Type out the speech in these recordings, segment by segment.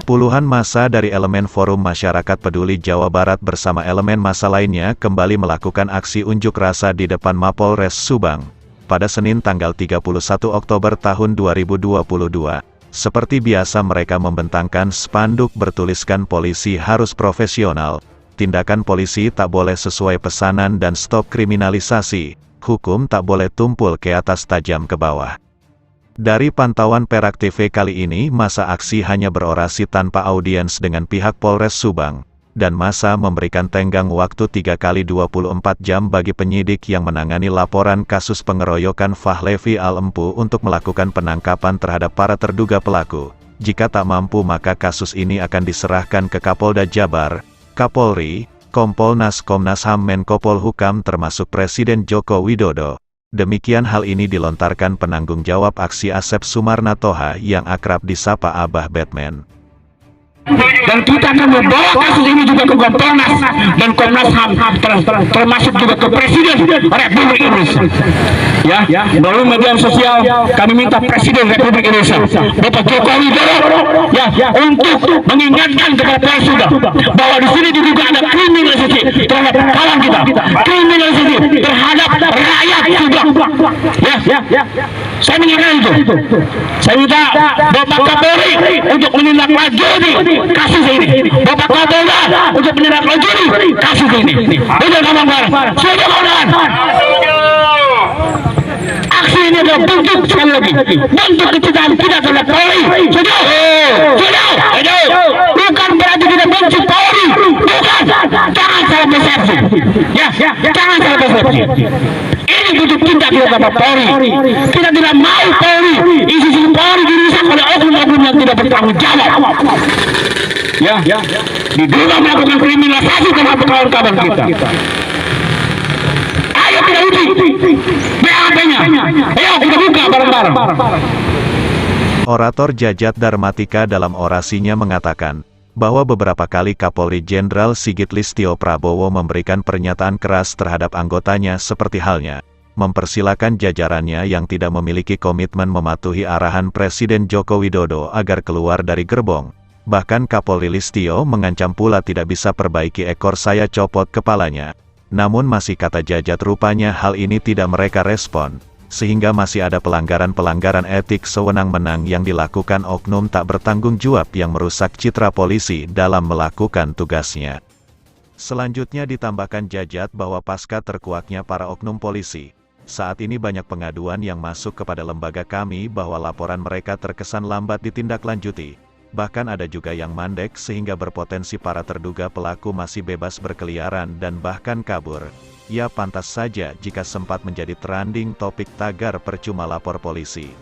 Puluhan massa dari elemen Forum Masyarakat Peduli Jawa Barat bersama elemen massa lainnya kembali melakukan aksi unjuk rasa di depan Mapolres Subang pada Senin tanggal 31 Oktober tahun 2022. Seperti biasa mereka membentangkan spanduk bertuliskan polisi harus profesional, tindakan polisi tak boleh sesuai pesanan dan stop kriminalisasi, hukum tak boleh tumpul ke atas tajam ke bawah. Dari pantauan Perak TV kali ini massa aksi hanya berorasi tanpa audiens dengan pihak Polres Subang, dan massa memberikan tenggang waktu 3 kali 24 jam bagi penyidik yang menangani laporan kasus pengeroyokan Fahlevi Al-Empu untuk melakukan penangkapan terhadap para terduga pelaku. Jika tak mampu maka kasus ini akan diserahkan ke Kapolda Jabar, Kapolri, Kompolnas, Komnas HAM, Menko Polhukam termasuk Presiden Joko Widodo. Demikian hal ini dilontarkan penanggung jawab aksi Asep Sumarna Toha yang akrab disapa Abah Batman. Dan kita akan membawa kasus ini juga ke Kompolnas dan Komnas HAM, termasuk juga ke Presiden Republik Indonesia. Ya, melalui media sosial kami minta Presiden Republik Indonesia, Bapak Joko Widodo, untuk mengingatkan kepada Polres Subang bahwa di sini juga ada kriminalisasi terhadap kawan kita, kriminalisasi terhadap rakyat Subang. Saya mengingatkan itu. Saya minta Bapak Kapolri untuk menindaklanjuti kasus ini. Bapak Kapolda untuk menindaklanjuti kasus ini. Betul kawan-kawan. Setuju kawan-kawan? Aksi ini adalah bentuk sekali lagi, bentuk kecintaan kita terhadap Polri. Setuju? Setuju? Bukan berarti kita benci Polri. Bukan. Jangan salah persepsi. Jangan salah persepsi. Ini bentuk cinta kita terhadap Polri. Kita tidak mau Polri, institusi Polri dirusak oleh oknum-oknum yang tidak bertanggung jawab. Diduga melakukan kriminalisasi terhadap kawan-kawan kita. Ayo kita uji BAP-nya. Ayo kita buka bareng-bareng. Orator Jajat Darmatika dalam orasinya mengatakan bahwa beberapa kali Kapolri Jenderal Sigit Listio Prabowo memberikan pernyataan keras terhadap anggotanya seperti halnya mempersilakan jajarannya yang tidak memiliki komitmen mematuhi arahan Presiden Joko Widodo agar keluar dari gerbong. Bahkan Kapolri Listio mengancam pula tidak bisa perbaiki ekor saya copot kepalanya. Namun masih kata Jajat rupanya hal ini tidak mereka respon, sehingga masih ada pelanggaran-pelanggaran etik sewenang-wenang yang dilakukan oknum tak bertanggung jawab yang merusak citra polisi dalam melakukan tugasnya. Selanjutnya ditambahkan Jajat bahwa pasca terkuaknya para oknum polisi, saat ini banyak pengaduan yang masuk kepada lembaga kami bahwa laporan mereka terkesan lambat ditindaklanjuti. Bahkan ada juga yang mandek sehingga berpotensi para terduga pelaku masih bebas berkeliaran dan bahkan kabur. Ya pantas saja jika sempat menjadi trending topik tagar percuma lapor polisi.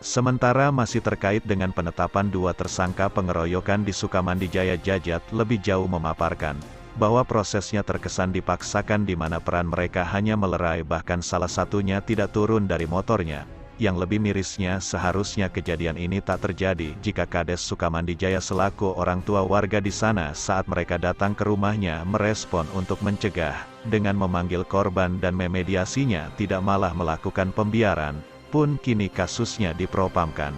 Sementara masih terkait dengan penetapan 2 tersangka pengeroyokan di Sukamandi Jaya, Jajat lebih jauh memaparkan bahwa prosesnya terkesan dipaksakan di mana peran mereka hanya melerai bahkan salah satunya tidak turun dari motornya. Yang lebih mirisnya seharusnya kejadian ini tak terjadi jika Kades Sukamandi Jaya selaku orang tua warga di sana saat mereka datang ke rumahnya merespon untuk mencegah, dengan memanggil korban dan memediasinya tidak malah melakukan pembiaran, pun kini kasusnya dipropamkan.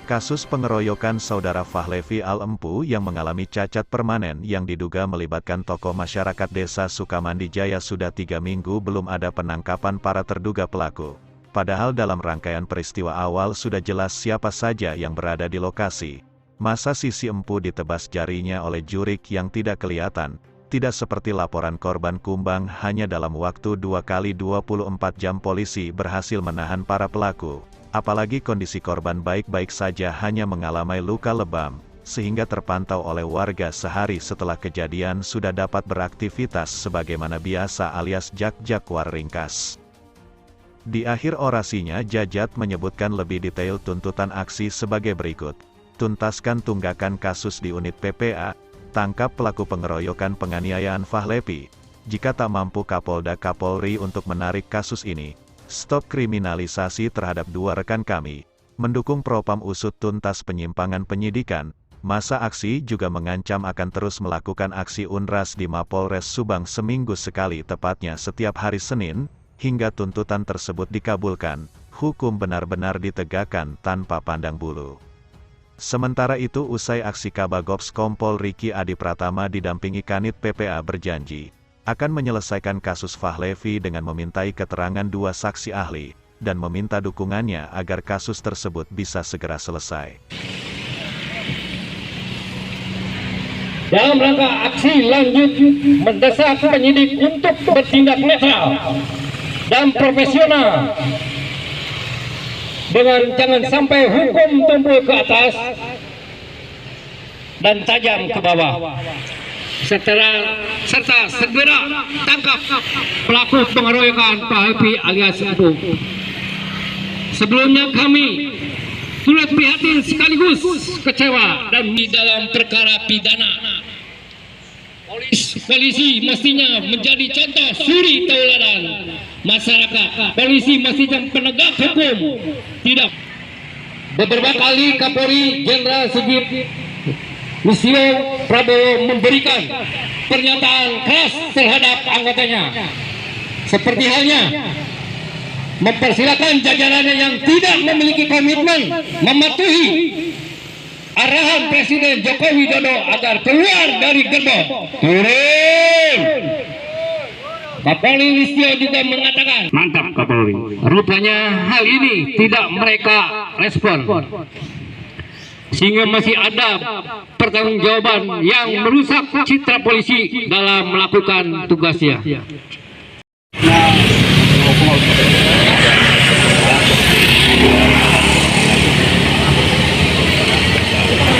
Kasus pengeroyokan saudara Fahlevi Al-Empu yang mengalami cacat permanen yang diduga melibatkan tokoh masyarakat desa Sukamandi Jaya sudah 3 minggu belum ada penangkapan para terduga pelaku. Padahal dalam rangkaian peristiwa awal sudah jelas siapa saja yang berada di lokasi. Masa sisi empu ditebas jarinya oleh jurik yang tidak kelihatan, tidak seperti laporan korban Kumbang hanya dalam waktu 2 kali 24 jam polisi berhasil menahan para pelaku. Apalagi kondisi korban baik-baik saja hanya mengalami luka lebam, sehingga terpantau oleh warga sehari setelah kejadian sudah dapat beraktivitas sebagaimana biasa alias jak-jakwar ringkas. Di akhir orasinya Jajat menyebutkan lebih detail tuntutan aksi sebagai berikut. Tuntaskan tunggakan kasus di unit PPA, tangkap pelaku pengeroyokan penganiayaan Fahlevi. Jika tak mampu Kapolda Kapolri untuk menarik kasus ini, stop kriminalisasi terhadap 2 rekan kami, mendukung propam usut tuntas penyimpangan penyidikan. Massa aksi juga mengancam akan terus melakukan aksi unras di Mapolres Subang seminggu sekali tepatnya setiap hari Senin, hingga tuntutan tersebut dikabulkan, hukum benar-benar ditegakkan tanpa pandang bulu. Sementara itu usai aksi Kabagops Kompol Riki Adi Pratama didampingi Kanit PPA berjanji akan menyelesaikan kasus Fahlevi dengan memintai keterangan 2 saksi ahli, dan meminta dukungannya agar kasus tersebut bisa segera selesai. Dalam rangka aksi lanjut mendesak penyidik untuk bertindak netral dan profesional dengan jangan sampai hukum tumpul ke atas dan tajam ke bawah, serta segera tangkap pelaku pengeroyokan Fahlevi alias Empu. Sebelumnya kami turut prihatin sekaligus kecewa dan di dalam perkara pidana. Polisi mestinya menjadi contoh suri tauladan masyarakat. Polisi mestinya penegak hukum. Tidak. Beberapa kali Kapolri Jenderal Sigit Listio Prabowo memberikan pernyataan keras terhadap anggotanya. Seperti halnya mempersilakan jajarannya yang tidak memiliki komitmen mematuhi arahan Presiden Joko Widodo agar keluar dari gerbong. Turun. Kapolri Listio juga mengatakan, mantap Kapolri. Rupanya hal ini tidak mereka respon, sehingga masih ada pertanggungjawaban yang merusak citra polisi dalam melakukan tugasnya.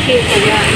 Thank you.